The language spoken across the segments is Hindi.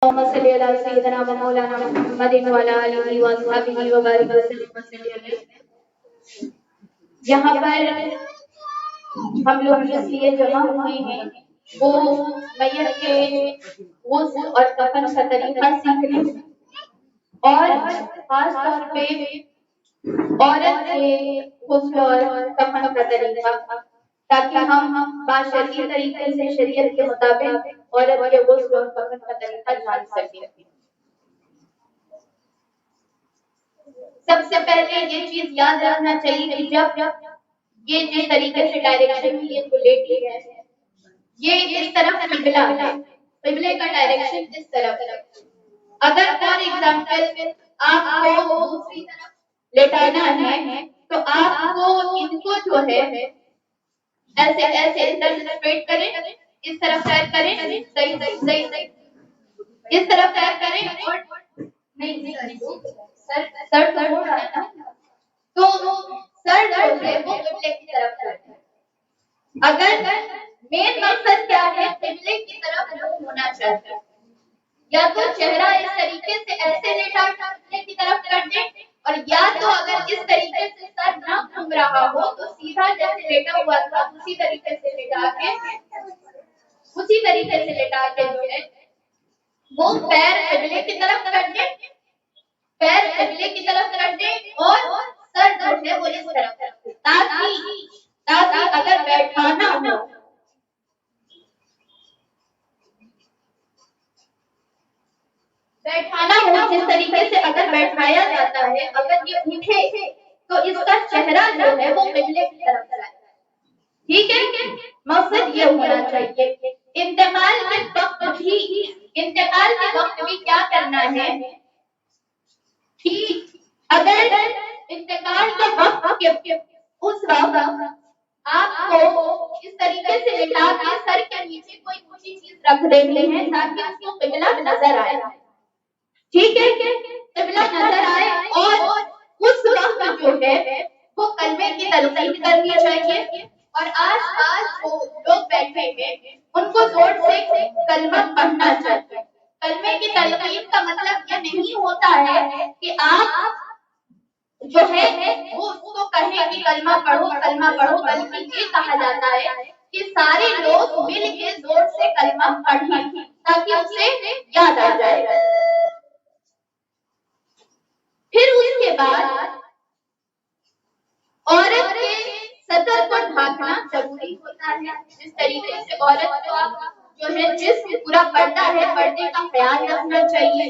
मोहम्मद सल्ली अला सय्यिदना व मौलाना मुहम्मदिन व अला आलिहि व अस्हाबिहि व बारिक वसल्लम अलैहि। यहाँ पर हम लोग इसलिए जमा हुए हैं वो मैयत के गुस्ल और कफन का तरीका सीखने और खास तौर पे औरत के गुस्ल और कफन का तरीका, ताकि हम बाशर्ती तरीके से शरीयत के मुताबिक औरत के गुस्ल और कफन का तरीका जान सकें। सबसे पहले ये चीज याद रखना चाहिए कि जब ये जिस तरीके से डायरेक्शन में ये जो लेटी है, ये इस तरफ किबला है, किबले का डायरेक्शन इस तरफ है। अगर फॉर एग्जांपल आपको दूसरी तरफ लेटाना है तो आपको इनको जो है ऐसे ऐसे इधर स्ट्रेट करें, इस तरफ पैर करें, सही सही सही सही, इस तरफ पैर करें और नहीं सर हो रहा है ना, तो सर जो है वो किबले की तरफ है। अगर मेन मकसद क्या है, किबले की तरफ रुख होना चाहिए। या तो चेहरा इस तरीके से ऐसे लेटा किबले की तरफ कर दे, और या तो अगर इस तरीके से सर ना घूम रहा हो तो सीधा जैसे लेटा हुआ था उसी तरीके से लेटा के जो है वो पैर किबले की तरफ कर दे, पैर किबले की तरफ कर दे और सर जो है वो इस तरफ, ताकि अगर बैठाना हो जिस तरीके से अगर बैठाया जाता है, अगर ये उठे तो इसका चेहरा जो है वो किबले की तरफ जाए। ठीक है, मकसद ये होना चाहिए। इंतकाल के वक्त भी क्या करना है कि अगर इंतकाल के वक्त उस वक्त आपको इस तरीके से लेटा के सर के नीचे कोई ऊंची चीज रख देनी है ताकि उसको किबला नजर आए। ठीक है, किबला नजर आए और उस वक्त जो है वो कलमे की तलकीन करनी चाहिए, और आस-पास जो लोग बैठे हैं उनको जोर से कलमा पढ़ना चाहिए। कलमे की तलकीन का मतलब ये नहीं होता है कि आप जो है वो उसको कहें कि कलमा पढ़ो, बल्कि ये कहा जाता है कि सारे लोग मिल के जोर से कलमा पढ़ें ताकि उसे याद आ जाए। फिर उसके बाद औरत के सतर को ढकना जरूरी होता है। जिस तरीके से औरत को आप जो है जिस्म पूरा पर्दा है, पर्दे का ख्याल रखना चाहिए।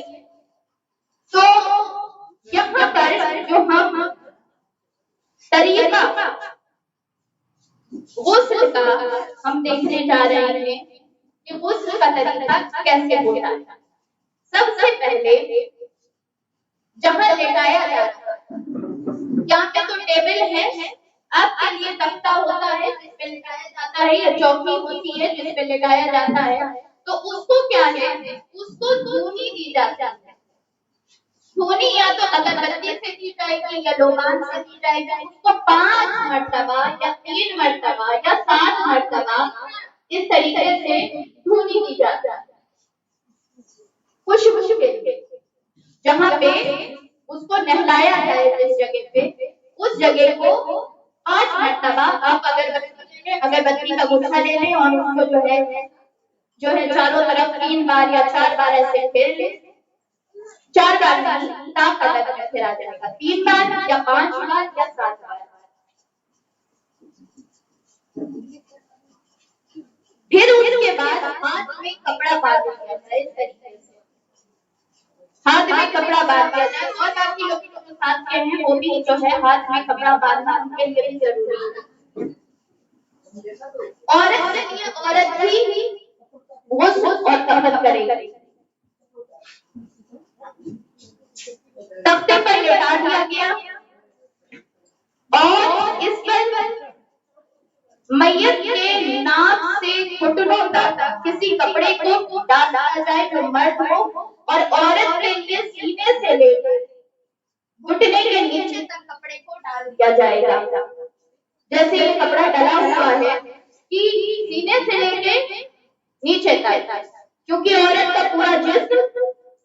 तो यहाँ पर जो हम तरीका गुस्ल का हम देखने जा रहे हैं कि गुस्ल का तरीका कैसे होता है। सबसे पहले जहाँ लेटाया जाता है, यहाँ पे तो टेबल है, आपके लिए तख्ता होता है जिस पे लेटाया जाता है, या चौकी होती है जिस पे लेटाया जाता है, तो उसको क्या है, उसको धूनी दी जाती है। धूनी या तो अगरबत्ती से दी जाएगी या लोबान से दी जाएगी। उसको 5 मरतबा या 3 मरतबा या 7 मरतबा इस तरीके से धूनी दी जाती है खुशबू के लिए। जहाँ पे उसको नहलाया जाए जिस जगह पे, उस जगह को 5 मरतबा आप अगरबत्ती का गुच्छा ले लें और उसको जो है चारों तरफ 3 बार या 4 बार ऐसे फेर लें। 4 बार नहीं, ताकत में फिरा जाएगा, 3 बार या 5 बार या 7 बार। फिर उसके बाद हाथ में कपड़ा बांध दिया जाए, इस तरीके से हाथ में कपड़ा बांध दिया जाए। और बाकी लोग जो साथ के हैं वो भी जो है हाथ में कपड़ा बांधना उनके लिए भी जरूरी है। औरत ही गुस्ल और कफन करेगी। तख्ते पर लेटा दिया गया और इस पर मैयत के नाक से घुटनों तक किसी कपड़े को डाला जाए जो मर्द हो, और औरत के लिए सीने से लेकर घुटने के नीचे तक कपड़े को डाल दिया जाएगा। जैसे ये कपड़ा डला हुआ है कि सीने से लेके नीचे तक, क्योंकि औरत का पूरा जिस्म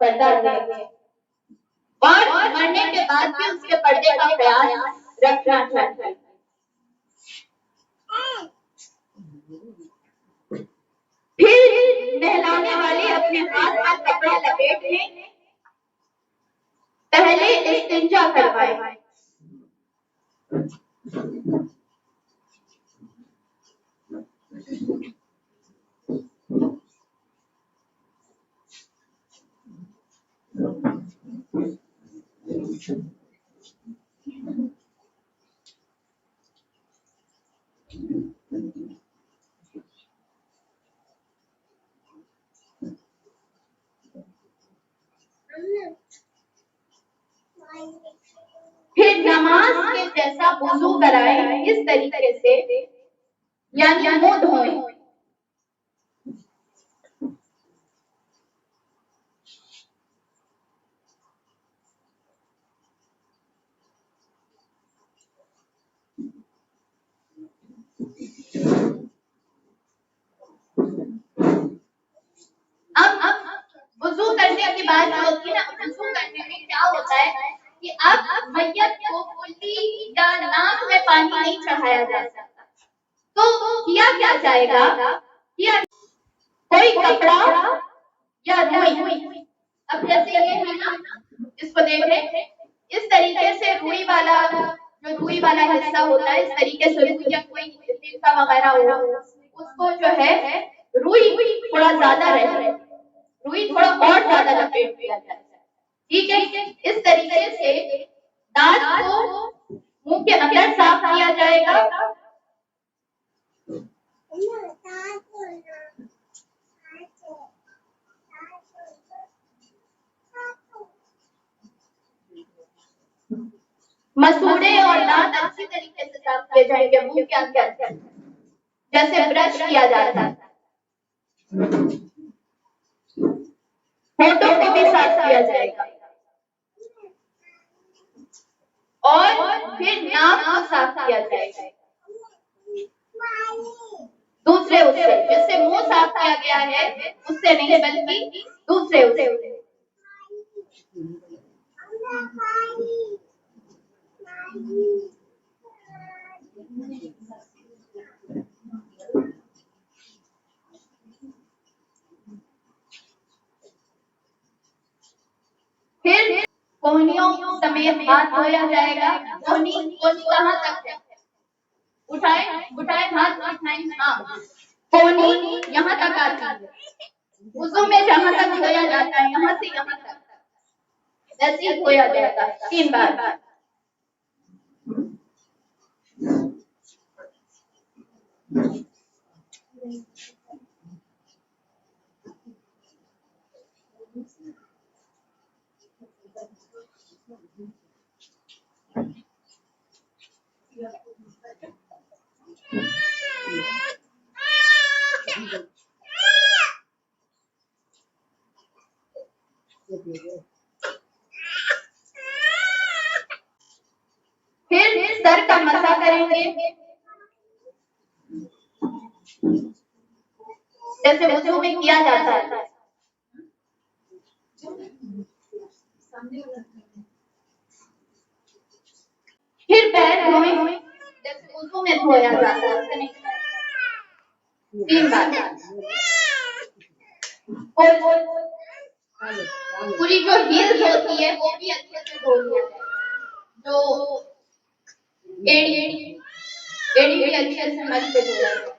पर्दा है और मरने के बाद भी उसके पर्दे का ख्याल रखना चाहिए। फिर नहलाने वाले अपने हाथ में कपड़ा लपेट लें, पहले इस्तिंजा करवाएं। फिर नमाज के जैसा वुजू कराएं, इस तरीके से, यानी मुंह धोएं। अब वुजू करने की बात जो होती है ना, वुजू करने में क्या होता है कि अब मैयत को कुल्ली या नाक में पानी नहीं चढ़ाया जा सकता, तो किया क्या जाएगा, कोई कपड़ा या रुई, अब जैसे ये है ना, इसको देख रहे, इस तरीके से रुई वाला हिस्सा होता है, इस तरीके से रुई या कोई तिलका वगैरह हो, उसको जो है रुई थोड़ा ज्यादा रहे, रुई थोड़ा और ज्यादा लपेट दिया जाए, ठीक है। इस तरीके से दांत को मुंह के अंदर साफ किया जाएगा। मसूड़े और दांत अच्छी तरीके से साफ किए जाएंगे मुंह के अंदर, जैसे ब्रश किया जाता है। होठों को भी साफ किया जाएगा और फिर नाक को साफ किया जाएगा दूसरे उससे, जिससे मुंह साफ किया गया है उससे नहीं, बल्कि दूसरे उससे। फिर कोहनियों समेत हाथ धोया जाएगा। कोहनी कहाँ तक है, उठाए हाथ उठाएं, हाँ, कोहनी यहाँ तक आती है। वुजू में जहाँ तक धोया जाता है, यहाँ से यहाँ तक ऐसे धोया जाएगा 3 बार। फिर सर का मसा करेंगे, जैसे वुजू में किया जाता है। फिर पैर धोएं, जैसे वुजू में धोया जाता है, 3 बार। पूरी जो हील्स होती है वो भी अच्छे से धो लिया जाए, जो एड़ी भी अच्छे से मल के धो लिया जाए।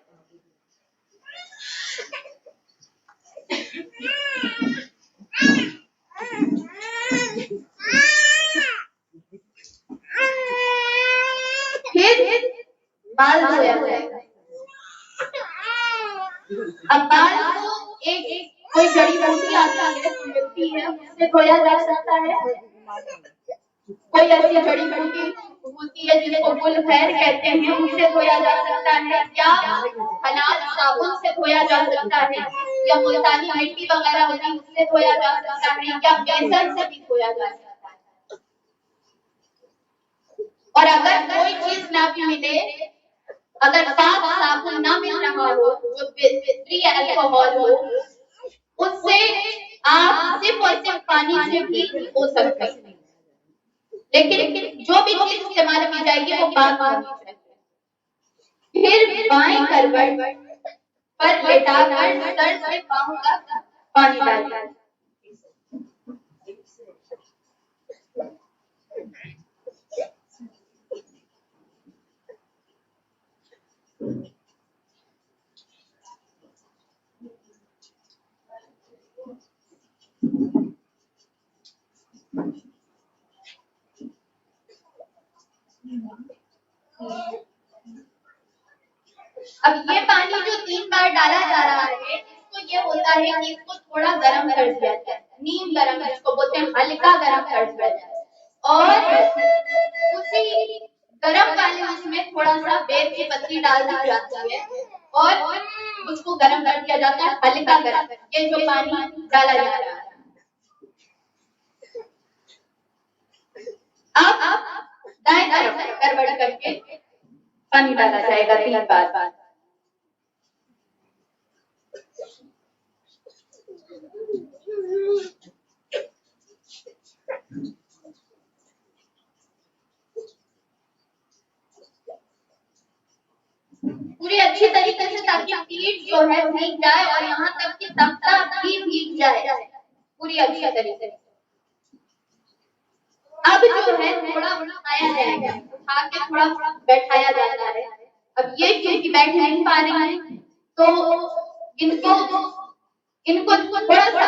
फिर बाल धोया जाएगा। अब बाल को एक कोई जड़ी बूटी आता है तो मिलती है, उससे धोया जा सकता है। कोई ऐसी जड़ी बूटी होती है जिसको गुल खैर कहते हैं, उससे धोया जा सकता है, या हलाल साबुन से धोया जा सकता है, या मुल्तानी मिट्टी वगैरह होती है उससे धोया जा सकता है, या बेसन से भी धोया जा सकता है। और अगर कोई चीज ना भी मिले, अगर साफ साबुन ना मिल रहा हो, जो फ्री अल्कोहल हो, उससे आप सिर्फ और सिर्फ पानी से भी हो सकता है, लेकिन जो भी चीज इस्तेमाल की जाएगी वो पाक होनी चाहिए। फिर बाएं करवट पर लेटाकर सर से पांव तक पानी डालें। अब ये पानी जो 3 बार डाला जा रहा है, इसको ये होता है कि इसको थोड़ा गर्म कर दिया जाए, नीम गर्म, इसको बोलते हैं हल्का गर्म कर दिया जाए, और उसी गर्म वाले उसमें थोड़ा सा बेर की पत्ती डाल दी जाती है और उसको गर्म कर दिया जाता है, हल्का गर्म। ये जो पानी डाला जा रहा है, अब दाएं तरफ गड़बड़ करके पानी डाला जाएगा 3 बार। पूरी अच्छी तरीके से, ताकि पीठ जो है भीग जाए और यहाँ तक कि तख्ता भी भीग जाए पूरी अच्छी तरीके से। अब जो है थोड़ा उठाया जाएगा, उठा के थोड़ा बैठाया जाता है। अब ये क्योंकि बैठ नहीं पा रही है, तो इनको थोड़ा सा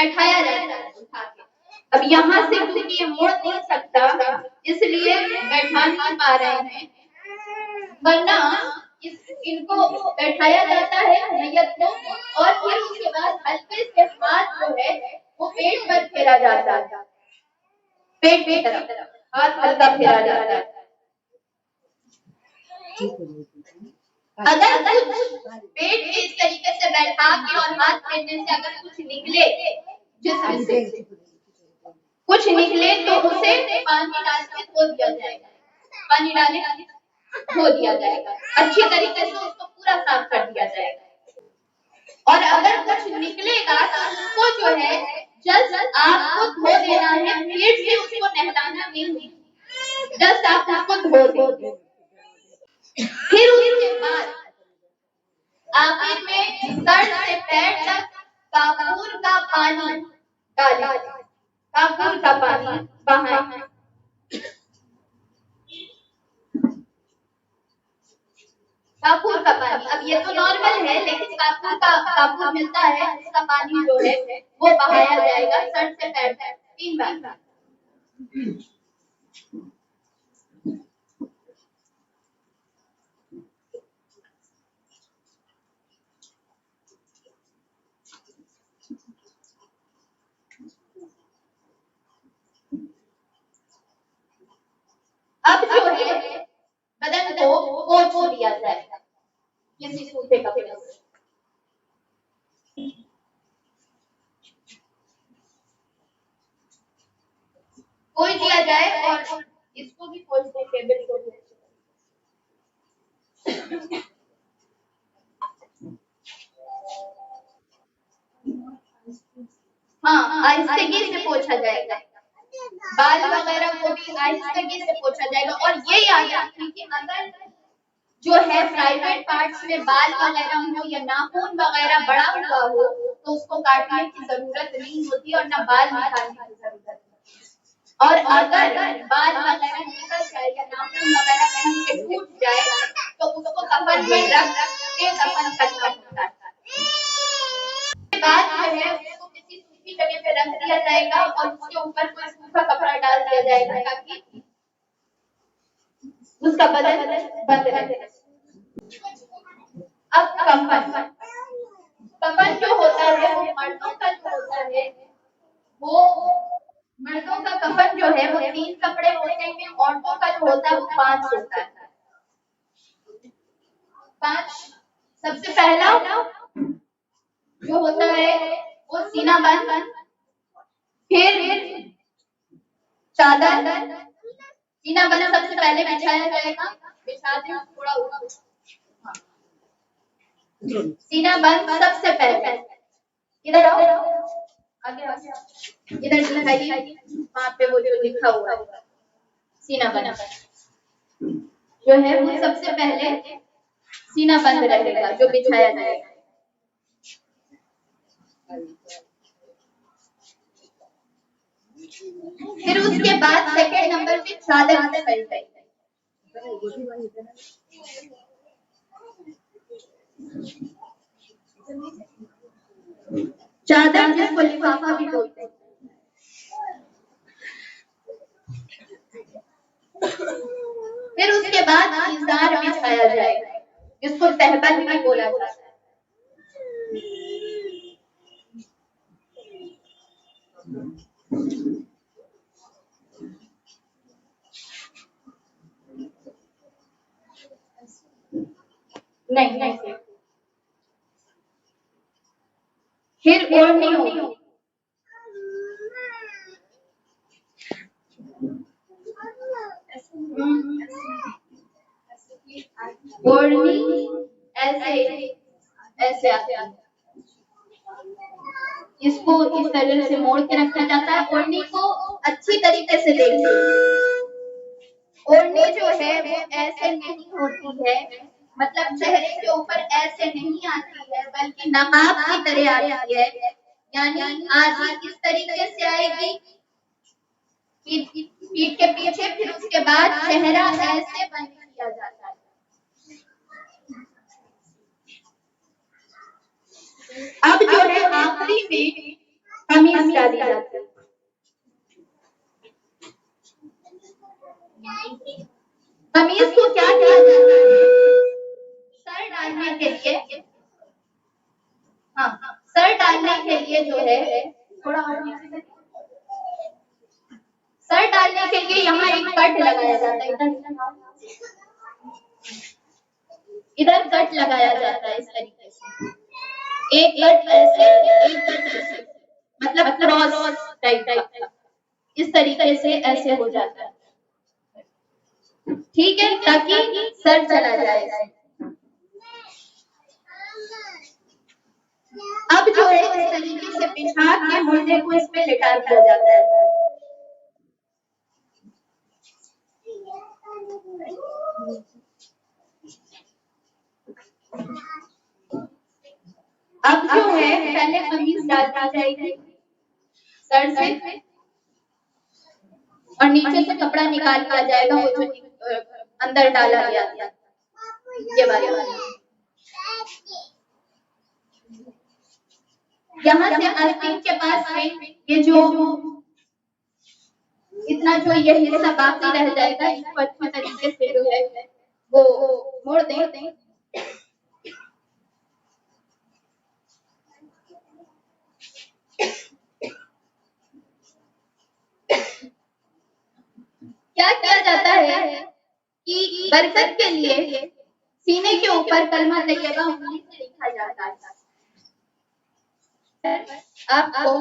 बैठाया जाता है उठा के। अब यहाँ से क्योंकि ये मुड़ नहीं सकता, इसलिए बैठा नहीं पा रहे हैं, वरना इनको बैठाया जाता है मैयत को, और फिर उसके बाद हल्के से हाथ जो है वो पेट पर फेरा जाता है, पेट की तरफ हाथ हल्का फेरा जाता है। अगर पेट इस तरीके से बैठा के और हाथ फेरने से अगर कुछ निकले, जिसमें से कुछ निकले, तो उसे पानी डाल के धो दिया जाएगा, पानी डाले धो दिया जाएगा, अच्छी तरीके से उसको पूरा साफ कर दिया जाएगा। और अगर कुछ निकलेगा तो उसको जो है जस्ट आपको धो देना है, फिर से उसको नहलाना नहीं, जस्ट आप उसको धो दो। फिर उसके बाद आखिर में सर से पैर तक काफूर का पानी डालें, काफूर का पानी बहाएं। काफूर का पानी, अब ये तो नॉर्मल है, लेकिन काफूर मिलता है, इसका पानी जो है वो बहाया जाएगा सर से पैर तक 3 बार। अब जो है बदन को पोंछ दिया जाएगा किसी सूखे कपड़े से। पोंछ दिया जाए और इसको भी पोंछ दें, टेबल को भी। हाँ, आहिस्तगी से पोंछा जाएगा, बाल वगैरह को भी आहिस्तगी से पोंछा जाएगा। और ये याद रखिए कि अगर जो है प्राइवेट पार्ट्स में बाल वगैरह हो या नाखून वगैरह बड़ा हुआ हो, तो उसको काटने की जरूरत नहीं होती और ना बाल निकालने की जरूरत है। और अगर बाल वगैरह निकल जाए या नाखून वगैरह कहीं से टूट जाए, तो उसको कफन में रख के दफन करना होता है। बाद जो है उसको किसी सूखी जगह पे रख दिया जाएगा और उसके ऊपर कोई सूखा कपड़ा डाल दिया जाएगा, ताकि उसका बदन बंद रहे। अब कफन जो होता है वो मर्दों का जो होता है, वो मर्दों का कफन जो है वो 3 कपड़े होते हैं, औरतों का जो होता है वो 5 होता है। 5 सबसे पहला जो होता है वो सीना बंद, फिर चादर, सीना बंद सबसे पहले बिछाया जाएगा, बिछा दें थोड़ा ऊपर, सीना बंद सबसे पहले, इधर आओ, आगे इधर दिखाइए, वहां पे वो जो लिखा हुआ है सीना बंद जो है वो सबसे पहले सीना बंद रहेगा जो बिछाया जाएगा। फिर उसके बाद सेकंड नंबर पे चादर बिछाई जाएगी। चादर जिसको लिफाफा भी बोलते हैं। फिर उसके बाद इज़ार बिछाया जाएगा जिसको तहबल भी बोला जाता है। नहीं फिर ओढ़नी होगी। ओढ़नी ऐसे आते इसको इस तरह से मोड़ के रखा जाता है। ओढ़नी को अच्छी तरीके से देखिए, ओढ़नी जो है वो ऐसे नहीं होती है, मतलब चेहरे के ऊपर ऐसे नहीं आती है बल्कि नकाब की तरह आती है, यानी आधी इस तरीके से आएगी पीठ के पीछे, फिर उसके बाद चेहरा ऐसे बंद किया जाता है। अब जो है आखिरी में कमीज डाली जाती है। कमीज को क्या किया जाता है? सर डालने के लिए, हाँ सर डालने के लिए जो है थोड़ा और सर डालने के लिए यहाँ एक कट लगाया जाता है। इधर कट लगाया जाता है इस तरीके से, एक कट ऐसे एक कट ऐसे, मतलब क्रॉस टाइप का, इस तरीके से ऐसे हो जाता है, ठीक है, ताकि सर चला जाए। अब जो है इस तरीके से बिछा के मुर्दे को इसमें लिटा दिया जाता है। अब जो है पहले कमीज डालती जाएगी सर से और नीचे से कपड़ा निकाल दिया जाएगा, वो जो अंदर डाला गया था ये वाला। यहाँ से आस्तीन के पास में ये जो इतना जो ये हिस्सा बाकी रह जाएगा, इसको अच्छी तरीके से जो है वो मोड़ दें। क्या किया जाता है कि बरकत के लिए सीने के ऊपर कलमा तैयबा उंगली से लिखा जाता है। आपको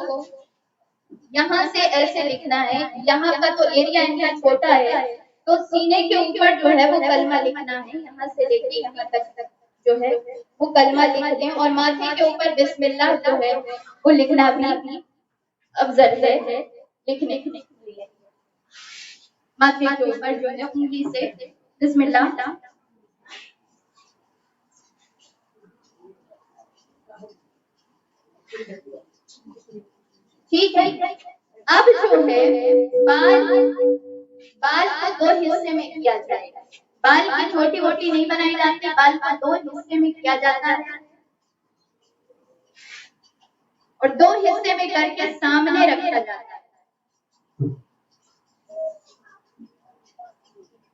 यहाँ से ऐसे लिखना है, यहाँ का तो एरिया इनका छोटा है तो सीने के ऊपर जो है वो कलमा लिखना है, यहाँ से लेके यहाँ तक जो है वो कलमा लिख दें और माथे के ऊपर बिस्मिल्लाह जो है वो लिखना भी अफजल है लिखने के लिए। माथे के ऊपर जो है उंगली से बिस्मिल्लाह। ठीक है, अब जो है बाल को दो हिस्से में किया जाएगा। बाल की छोटी मोटी नहीं बनाई जाती, बाल को दो हिस्से में किया जाता है और दो हिस्से में करके सामने रखा जाता है।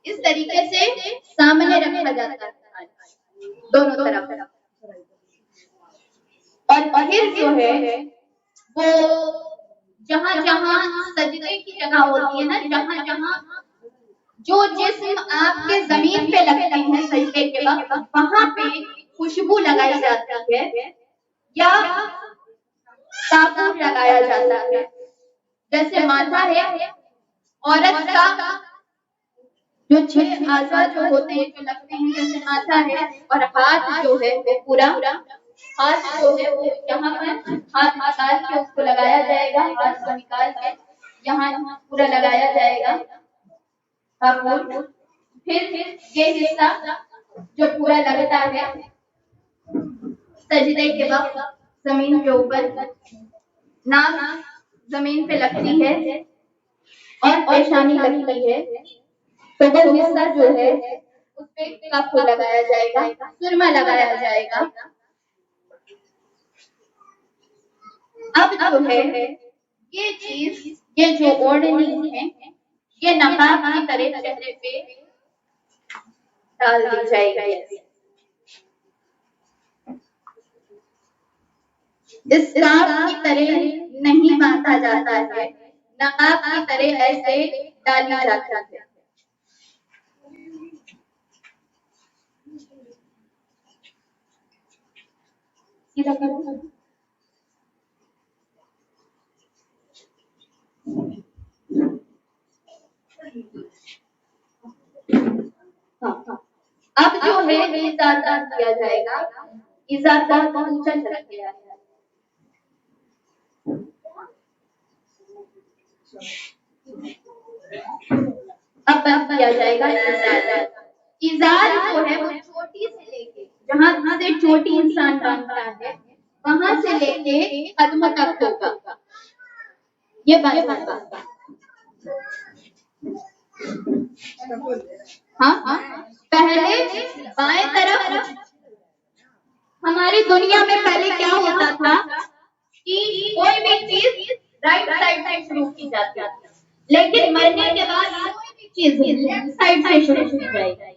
इस तरीके से सामने रखा जाता है दोनों तरफ। और फिर जो है वो जहाँ जहाँ सजदे की जगह होती है ना, जहाँ जहाँ जो जिस्म आपके जमीन पे लगते हैं सजदे के वक्त, वहां पे खुशबू लगाई जाती है या साबुन लगाया जाता है। जैसे माथा है, औरत का जो 6 आज़ा जो होते हैं जो लगते हैं, जैसे माथा है और हाथ जो है वो पूरा हाथ जो है वो यहाँ पर हाथ निकाल के उसको लगाया जाएगा, हाथ को निकाल के यहाँ पूरा लगाया जाएगा कापूर। फिर ये हिस्सा जो पूरा लगता है सजदे के वक्त जमीन के ऊपर, नाक जमीन पे लगती है और पेशानी लगती है, तो वो हिस्सा जो है उस पे कापूर लगाया जाएगा, सुरमा लगाया जाएगा। अब जो है ये चीज, ये जो ओढ़नी है, ये नकाब की तरह चेहरे पे डाल दी जाएगी। इस काप की तरह नहीं बांधा जाता है, नकाब की तरह ऐसे डाली जाती है। सीधा करो। अब जो है इजाज़त किया जाएगा, इजाज़त को ऊंचा रख दिया जाएगा। अब किया जाएगा इजाज़त। इजाज़त जो है वो छोटी से लेके, जहाँ से छोटी इंसान बांधता है वहां से लेके कदम तक होगा ये बात। हाँ, पहले बाएं तरफ, हमारी दुनिया में पहले क्या होता था कि कोई भी चीज राइट साइड से शुरू की जाती थी, लेकिन मरने के बाद कोई भी चीज लेफ्ट साइड से शुरू की जाएगी।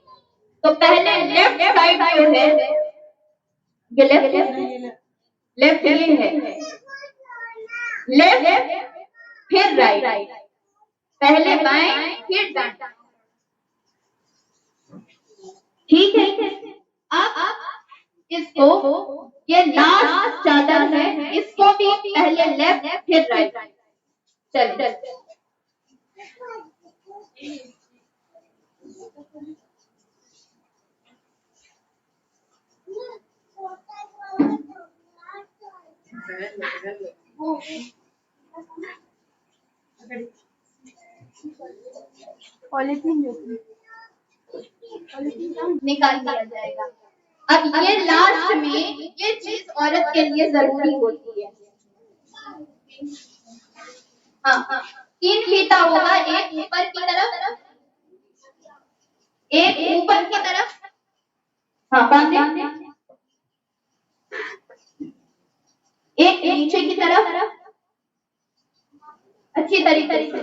तो पहले लेफ्ट साइड जो है ये लेफ्ट ये है, लेफ्ट फिर राइट, पहले बाएं फिर दाएं, ठीक है। अब इसको, ये लास्ट चादर है, इसको भी पहले लेफ्ट फिर राइट, चल पॉलिथीन निकाल दिया जाएगा। अब ये लास्ट में ये चीज औरत के लिए जरूरी होती है। हाँ, 3 फीता होगा, एक ऊपर की तरफ, एक ऊपर की तरफ, हाँ बांधे, एक नीचे की तरफ, अच्छी तरीके से।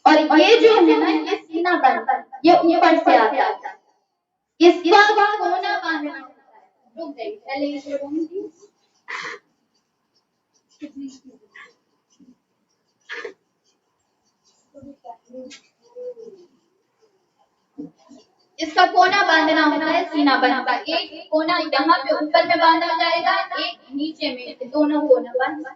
और ये जो है ना, ये सीना बंद, ये ऊपर से आता है, इसका कोना बांधना होता है। रुक जाइए, पहले इसे बांधिए। इसका कोना बांधना होता है सीना बंद का। एक कोना यहाँ पे ऊपर में बांधा जाएगा, एक नीचे में, दोनों कोना बंद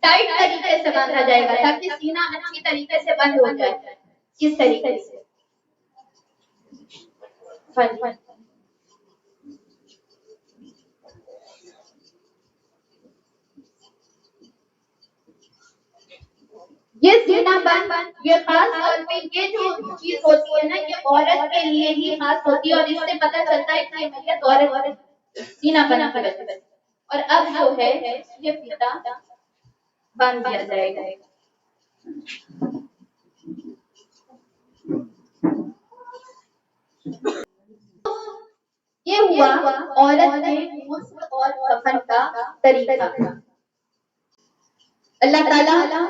टाइट तरीके से बांधा जाएगा ताकि सीना अच्छी तरीके से बंद हो जाए। किस तरीके से? ये सीना बंद, ये खास तौर पे ये जो चीज होती है ना, ये औरत के लिए ही खास होती है और इससे पता चलता है कि मैयत औरत सीना बना के बैठी है। और अब जो है ये फीता बांध दिया जाएगा। ये हुआ औरत के गुस्ल और कफन का तरीका। अल्लाह ताला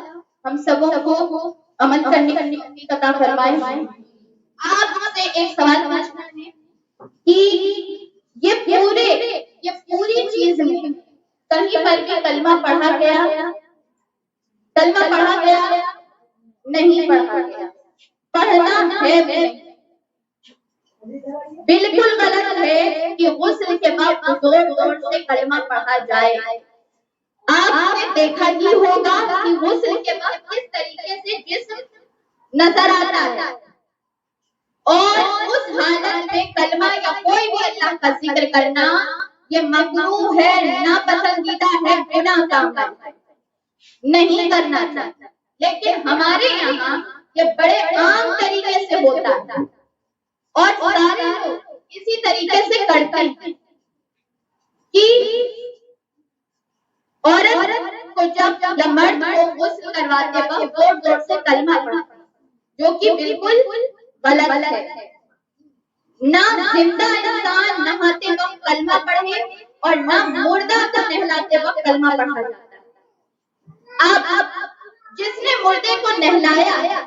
हम सबों को अमल करने की तौफीक अता फरमाए। आपसे एक सवाल पूछना है कि ये पूरी चीज में कहीं पर भी कलमा पढ़ा गया? कलमा पढ़ा गया? नहीं पढ़ा गया। पढ़ना है बिल्कुल गलत है कि गुस्ल के वक्त जोर से कलमा पढ़ा जाए। आपने देखा ही होगा कि गुस्ल के वक्त किस तरीके से जिस्म नजर आता है, और उस हालत में कलमा या कोई भी अल्लाह का जिक्र करना ये मकरूह है, नापसंदीदा है, गुनाह काम है, नहीं करना चाहिए। लेकिन हमारे यहाँ ये बड़े आम तरीके से होता है और सारे लोग इसी तरीके से करते हैं कि औरत को जब या मर्द को गुस्ल करवाते वक्त जोर जोर से कलमा पढ़ता, जो कि बिल्कुल गलत है। ना जिंदा इंसान नहाते वक्त कलमा पढ़े और ना मुर्दा को नहलाते वक्त कलमा पढ़ा जाता है। अब जिसने मुर्दे को नहलाया,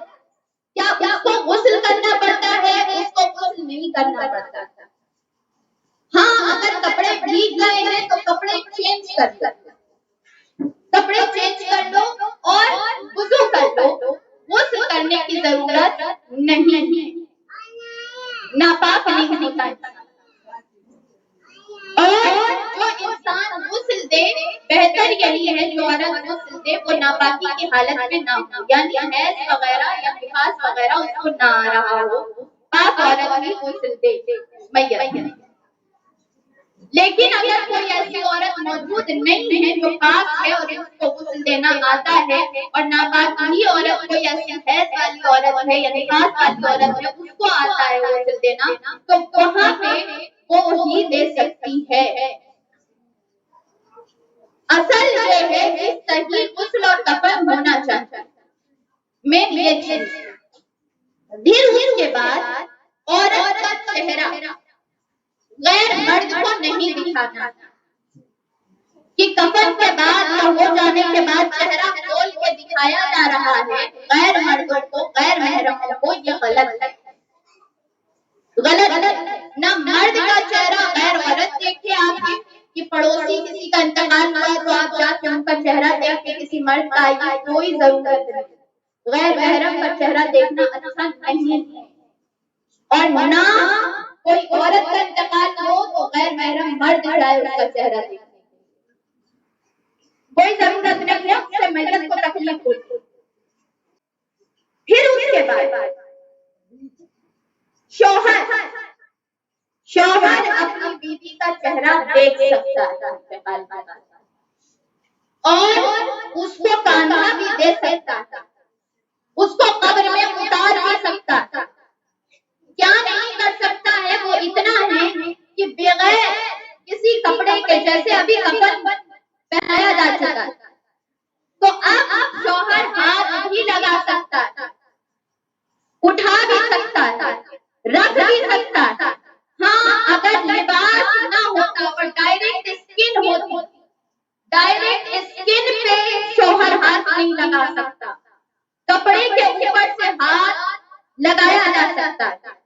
क्या उसको गुस्ल करना पड़ता है? उसको गुस्ल नहीं करना पड़ता। हाँ, अगर कपड़े भीग गए हैं तो कपड़े चेंज कर लो, कपड़े चेंज कर लो और वुज़ू कर लो, गुस्ल करने की जरूरत नहीं है, नापाक नहीं होता है। और जो इंसान गुस्ल दे, बेहतर यही है जो औरत गुस्ल दे वो नापाकी की हालत में ना हो, यानी हैज वगैरह या निफास वगैरह उसको ना आ रहा हो, पाक औरत ही गुस्ल दे मैयत। लेकिन अगर कोई ऐसी औरत मौजूद नहीं है जो पाक है और उसको गुस्ल देना आता है, और नापाक ही औरत कोई ऐसी हैज वाली औरत है या निफास वाली औरत है उसको आता है गुस्ल देना, तो वहां पे वो ही दे सकती है। असल ये है कि सही गुस्ल और कफन होना चाहिए, मेन ये चीज। फिर उसके बाद औरत का चेहरा गैर मर्द को नहीं दिखाना, कि कफन के बाद या हो जाने के बाद चेहरा खोल के दिखाया जा रहा है गैर मर्दों को, गैर महरमों को, ये गलत है, गलत। ना मर्द का चेहरा गैर औरत देखे आके, कि पड़ोसी किसी का इंतकाल हुआ तो आप जाके उनका चेहरा देख के किसी मर्द का आइए, कोई जरूरत नहीं। गैर महरम का चेहरा देखना अच्छा नहीं है, और ना कोई औरत का इंतकाल हो तो गैर महरम मर्द जाए उसका चेहरा देखने, कोई जरूरत नहीं है, उससे मैयत को तकलीफ होती। फिर उसके बाद शौहर अपनी बीवी का चेहरा देख सकता है और उसको कांधा भी दे सकता है, उसको कब्र में उतार भी सकता है। क्या नहीं कर सकता है वो इतना है कि बगैर किसी कपड़े के, जैसे अभी कफन पहनाया जा चुका है, तो अब शौहर हाथ भी लगा सकता है, उठा भी सकता है, रख भी सकता है। हाँ, अगर लिबास ना होता और डायरेक्ट स्किन होती, डायरेक्ट स्किन पे शौहर हाथ नहीं लगा सकता, कपड़े के ऊपर से हाथ लगाया जा सकता है।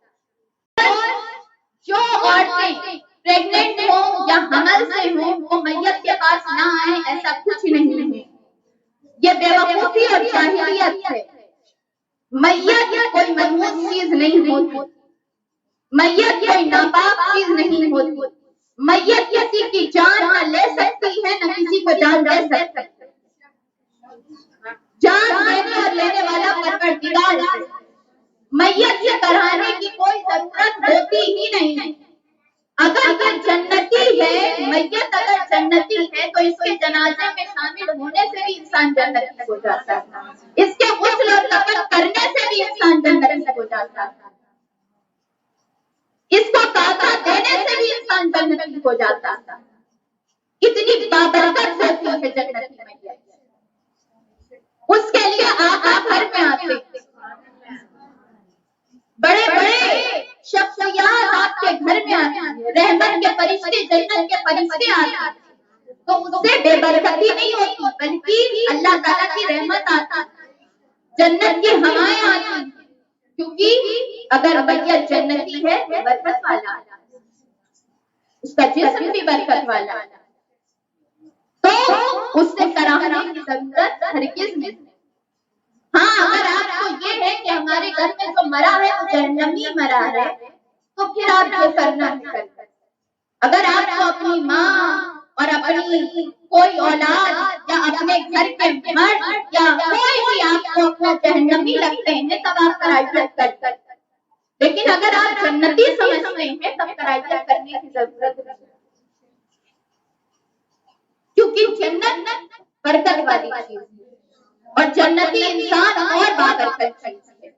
जो औरतें प्रेग्नेंट हो या हमल से हो वो मैयत के पास ना आए, ऐसा कुछ नहीं है, ये बेवकूफी और जाहिलियत है। मैयत कोई मनहूस चीज नहीं होती, मैयत कोई नापाक चीज नहीं होती, मैयत किसी की जान न ले सकती है न किसी को जान दे सकती है। जान देने और लेने वाला परवरदिगार है, मैयत से कराने की कोई जरूरत होती ही नहीं। अगर ये जन्नती है, मैयत अगर जन्नती है तो इसके जनाजे में शामिल होने से भी इंसान जन्नती हो जाता है, इसके गुस्ल और कफन करने से भी इंसान जन्नती हो जाता है, इसको काका देने से भी इंसान जन्नती हो जाता है। कितनी बाबरकत होती है जन्नती मैयत, उसके लिए आका घर में आते, बड़े बड़े शख्सियत आपके घर में आते हैं, रहमत के फरिश्ते, जन्नत के फरिश्ते आते हैं, तो उससे बेबरकती नहीं होती बल्कि अल्लाह ताला की रहमत आती है, जन्नत की हवाएं आती, क्योंकि अगर मैयत जन्नती है वो बरकत वाला, उसका जिस्म भी बरकत वाला, तो उससे कराहने की जरूरत हरगिज़ नहीं। हाँ, अगर आपको ये है कि हमारे घर में जो मरा है वो जहन्नमी मरा है, तो फिर आप ये करना है। अगर आपको अपनी माँ, और अपनी कोई औलाद या अपने घर के मर्द या कोई भी आपको अपना जहन्नमी लगते हैं तब आप कराहियत करते हैं, लेकिन अगर आप जन्नती समझते हैं तब कराहियत करने की जरूरत नहीं, क्योंकि जन्नत बरकत वाली चीज है और जन्नती इंसान और बाबरकत चीज है।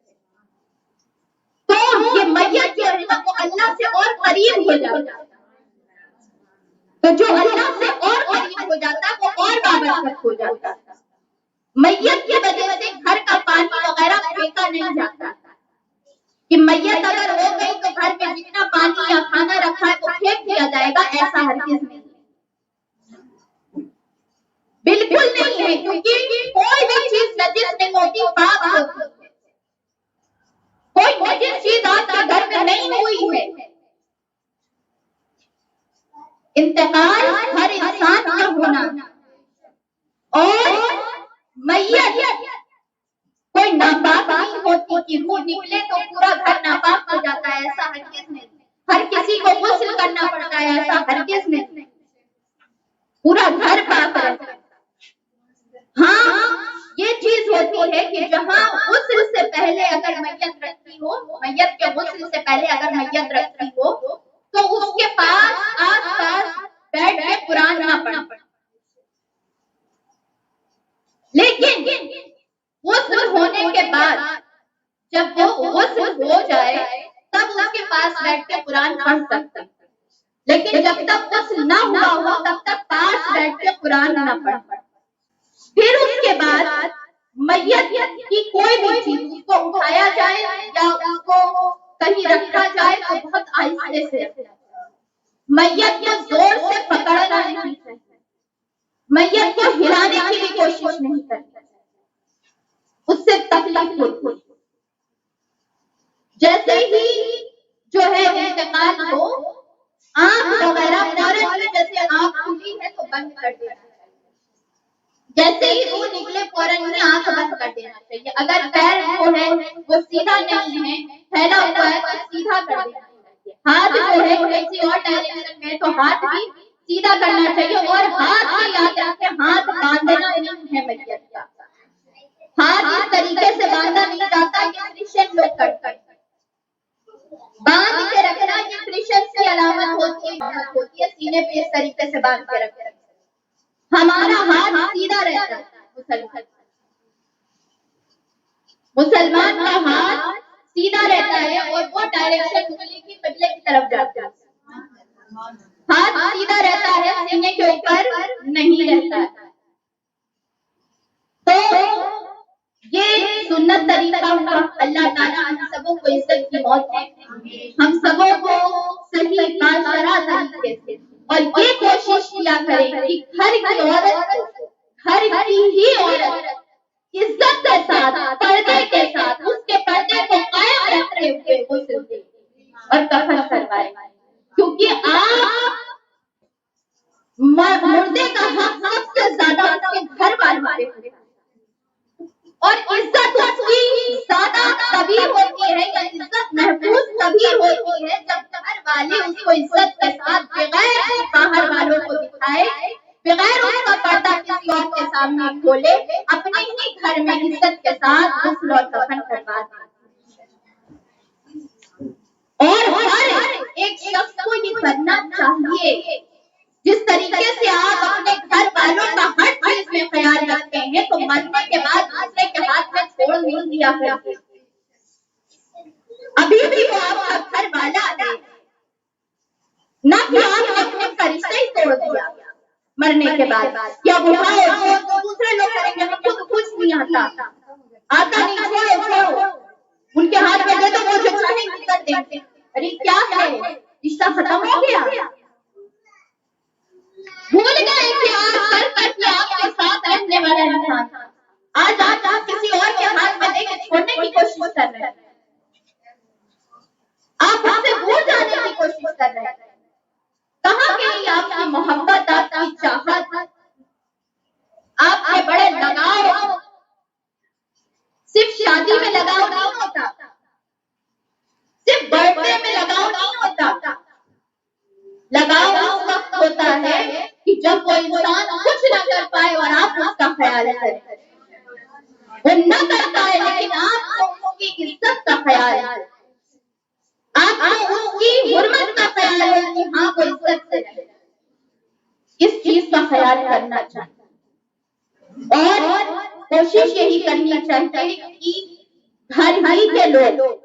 तो ये मैयत जो है ना वो अल्लाह से और करीब हो जाता है, तो जो अल्लाह से और करीब हो जाता है वो और बाबरकत हो जाता है। मैयत की वजह से घर का पानी वगैरह फेंका नहीं जाता कि मैयत अगर हो गई तो घर में जितना पानी या खाना रखा है तो फेंक दिया जाएगा, ऐसा हरगिज़ नहीं, बिल्कुल नहीं है, क्योंकि कोई भी चीज नजिस नहीं होती, पाक होती है। कोई नजिस चीज आपके घर में नहीं हुई है। इंतकाल हर इंसान का होना और मैयत कोई नापाक नहीं होती कि रूह निकले तो पूरा घर नापाक हो जाता है, ऐसा हरगिज़ नहीं। हर किसी को गुस्ल करना पड़ता है, ऐसा हरगिज़ नहीं, पूरा घर पाक रहता है। हाँ, ये चीज होती है कि जहाँ गुस्ल से पहले अगर मैयत रखती हो, मैयत के गुस्ल से पहले अगर मैयत रखती हो तो उसके पास आस-पास बैठ के कुरान ना पढ़े, लेकिन गुस्ल होने के बाद जब वो गुस्ल हो जाए तब उसके पास बैठ के कुरान पढ़ सकते हैं, लेकिन जब तक गुस्ल ना हुआ हो तब तक पास बैठ के कुरान ना पढ़े। फिर उसके बाद मैयत की कोई भी चीज उसको उठाया जाए या उसको कहीं रखा जाए तो बहुत आहिस्ते से, मैयत को जोर से पकड़ना नहीं चाहिए, मैयत को हिलाने की भी कोशिश नहीं करनी, उससे तकलीफ होती है। जैसे ही जो है इंतकाल हो, आंख वगैरह फौरन जैसे आंख खुली है तो बंद कर देना चाहिए, जैसे ही रूह निकले फौरन ही आंख बंद कर देना चाहिए। अगर पैर जो है वो सीधा नहीं है, फैला हुआ है तो सीधा कर देना चाहिए। हाथ जो है किसी और डायरेक्शन में तो हाथ भी सीधा करना चाहिए, और हाथ की याद रखें, हाथ बांधना नहीं है मैयत का, हाथ इस तरीके से बांधा नहीं जाता कि क्रिश्चियन लोग करते हैं, बांध के रखना ये क्रिश्चियन की अलामत होती है, सीने पे इस तरीके से बांध के रखना। हमारा हाथ सीधा रहता है, मुसलमान का हाथ सीधा रहता है और वो डायरेक्शन उंगली की किबले की तरफ जाता है, हाथ सीधा रहता है, सीने के ऊपर नहीं रहता है। तो ये सुन्नत तरीका हुआ। अल्लाह ताला हम सबों को इज्जत की मौत दे, हम सबों को सही बाशरा तरीके से, और ये कोशिश किया करें कि घर की औरत को, घर की ही औरत इज्जत के साथ, पर्दे के साथ, उसके पर्दे को कायम रखते हुए गुस्ल दे और कफन करवाए, क्योंकि आप मुर्दे का हक सबसे ज्यादा उसके घर वालों पे, और इज्जत उसकी ज्यादा तभी होती है या इज्जत महफूज तभी होती है जब घर वाले उसको इज्जत के साथ बगैर बाहर वालों को दिखाए, बगैर उसका पर्दा किसी और के सामने खोले, अपने ही घर में इज्जत के साथ गुस्ल और कफन करवा दे। और हर एक शख्स को ये करना चाहिए। जिस तरीके से आप अपने घर वालों का हर चीज में ख्याल रखते हैं, तो मरने के बाद दूसरे के हाथ में छोड़ नहीं दिया करते। अभी भी वो आपका घर वाला है, ना कि आपने अपने का रिश्ता ही तोड़ दिया मरने के बाद, या उठाओ तो दूसरे लोग करेंगे, हमको तो कुछ नहीं आता नहीं, छोड़ो उनके हाथ में दे दो, वो जो चाहेंगे कर देंगे। अरे क्या है, रिश्ता खत्म हो गया? भूल गए कि आज कल तक आपके साथ रहने वाला इंसान आज आप किसी और के हाथ में देकर छोड़ने की कोशिश कर रहे हैं, आप हमसे दूर जाने की कोशिश कर रहे हैं। कहाँ गई आपकी मोहब्बत, आपकी चाहत, आपके बड़े लगाव? सिर्फ शादी में लगाव नहीं होता, सिर्फ बर्थडे में लगाव नहीं होता, लगाव उस वक्त होता है कि जब वो इंसान कुछ ना कर पाए और आप उसका ख्याल करें। वो न कर पाए लेकिन आपको उसकी इज्जत का ख्याल है, आपको उसकी हुर्मत का ख्याल है कि हाँ वो इज्जत से रहे, इस चीज का ख्याल करना चाहिए। और कोशिश यही करनी चाहिए कि घर ही के लोग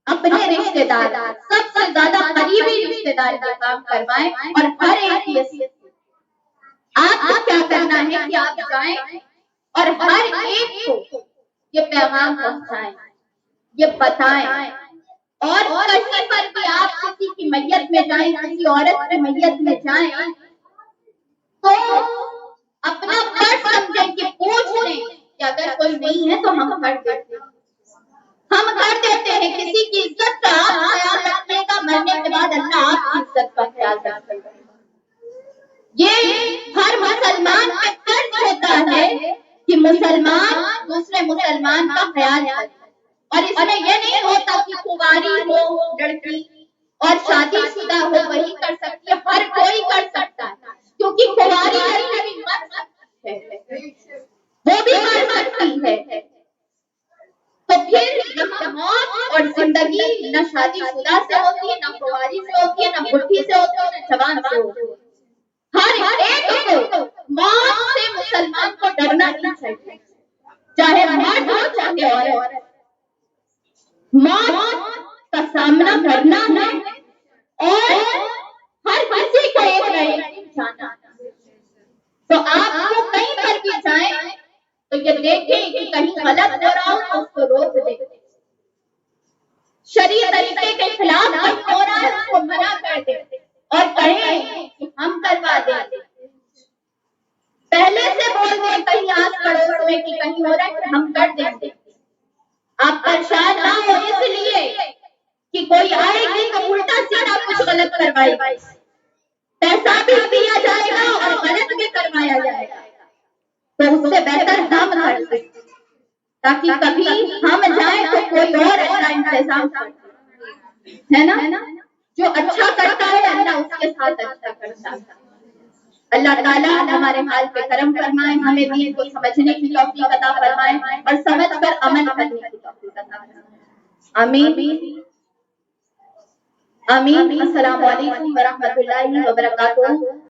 अपने रिश्तेदार, सबसे ज्यादा करीबी रिश्तेदार के काम करवाएं और हर एक आपको क्या करना है कि आप जाएं और हर एक को ये पैगाम पहुंचाएं, ये बताएं। और कहीं पर भी आप किसी की मैयत में जाएं, किसी औरत की मैयत में जाएं, तो अपना फर्ज समझें कि पूछ लें कि अगर कोई नहीं है तो हम कर देते हैं, हम कर देते हैं। किसी की इज्जत का आप ख्याल रखिएगा, मरने के बाद अल्लाह आपकी इज्जत का ख्याल रखेगा। ये हर मुसलमान का फर्ज होता है कि मुसलमान दूसरे मुसलमान का ख्याल करे। और इसमें यह नहीं होता कि कुंवारी हो लड़की और शादीशुदा हो वही कर सकती है, हर कोई कर सकता है, क्योंकि कुंवारी लड़की भी मर सकती है, वो भी मर सकती है। तो फिर मौत और जिंदगी न शादीशुदा से होती है, न कुंवारी से होती है, न बुढ़ी से होती है, न जवान से होती है। हर एक को मौत से मुसलमान को डरना नहीं चाहिए, चाहे मर्द हो चाहे औरत। मौत का सामना करना है और हर किसी को एक न एक दिन जाना। तो आपको कहीं पर भी जाएं तो ये देखें कि कहीं गलत हो रहा हो तो उसको रोक दें, शरीय तरीके के खिलाफ कहीं हो रहा है उसको मना कर दें और कहें कि हम करवा दें। पहले से बोल दें कहीं आस पड़ोस में कि कहीं हो रहा है कि हम कर देंगे। आप परेशान ना हो इसलिए कि कोई आएगी तो उल्टा सीधा कुछ गलत करवाएगा, पैसा भी दिया जाएगा और गलत भी करवाया जाएगा। तो उससे बेहतर हम कर सकते ताकि कभी हम जाए तो कोई और अच्छा इंतजाम है ना। जो अच्छा करता है अल्लाह उसके साथ अच्छा करता है। अल्लाह ताला हमारे हाल पे करम फरमाए, हमें दीन को समझने की तौफीक अता फरमाए और समझकर अमल करने की तौफीक अता फरमाए। आमीन आमीन। अस्सलामु अलैकुम व रहमतुल्लाहि व बरकातुहू।